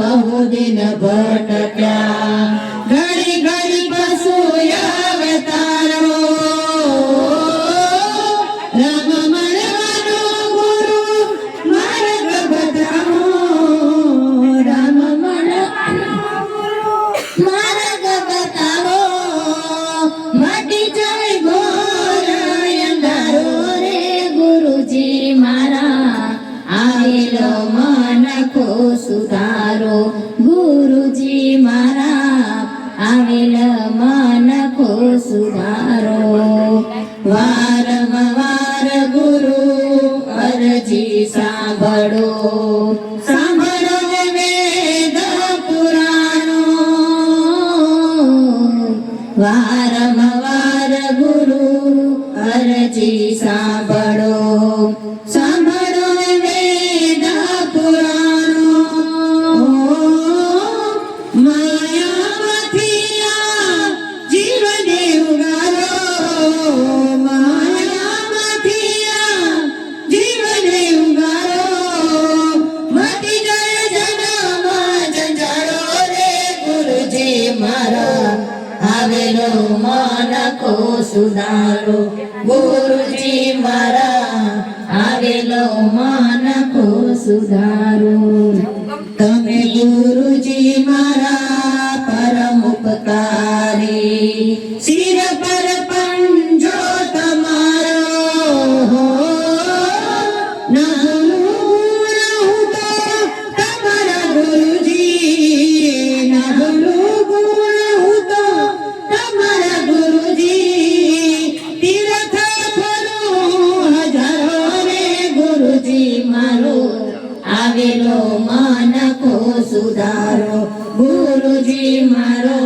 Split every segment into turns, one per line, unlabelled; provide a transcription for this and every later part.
બહુ દિન ભટક્યા ઘડી ઘડી પશુ અવતારો રામ મળવાનો ગુરુ માર્ગ બતાવો રામ મળવાનો ગુરુ માર્ગ બતાવો મટી જાય ઘોર અંધારો રે ગુરુજી મારા આવેલો મન કો સુધારો ગુરુજી મારા આવેલ મન કો સુધારો વારંવાર ગુરુ અરજી સાંભળો સાંભળો વેદ પુરાણો વારંવાર ગુરુ અરજી સાંભળો સાંભળો વેદ પુરાણો માયામાંથી આ જીવને ઉગારો માયામાંથી આ જીવને ઉગારો મટી જાય જન્મ જંજાળો રે ગુરુજી મારા આવેલો મન કો સુધારો ગુરુજી મારા આવેલો મન કો સુધારો તમે ગુરુજી મારા પરમ ઉપકારી શિર પર પંજો તમારો ના તમારા ગુરુજી ના તમારા ગુરુજી તીર્થ ફરું હજારો રે ગુરુજી મારો આવેલો મન કો સુધારો ગુરુજી મારો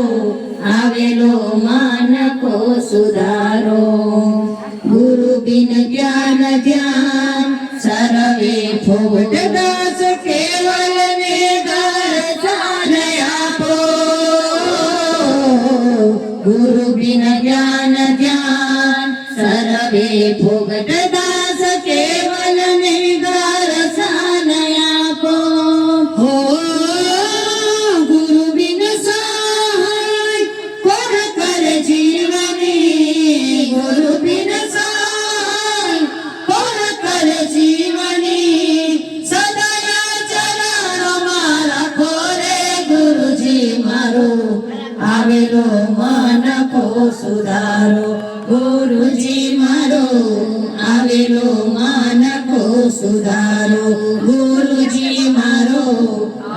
આવેલો મન કો સુધારો ગુરુ બિન જ્ઞાન ધ્યાન સર્વે ફોટ દાસ કેવલ ને દર્શન આપો ગુરુ બિન જ્ઞાન ધ્યાન સર્વે ભોગટ દાસ કેવલ ને દર્શન આપો હો ગુરુ બિન સહાય કોણ કરે જીવની ગુરુ બિન સહાય કોણ કરે જીવની સદા ચરણોમાં રાખો રે ગુરુજી મારો આવેલો મન કો સુધારો ગુરુજી મારો આવેલો મન કો સુધારો ગુરુજી મારો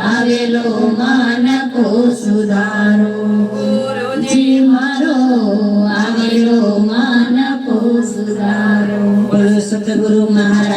આવેલો મન કો સુધારો ગુરુજી મારો આવેલો મન કો સુધારો બોલો સતગુરુ મહારાજ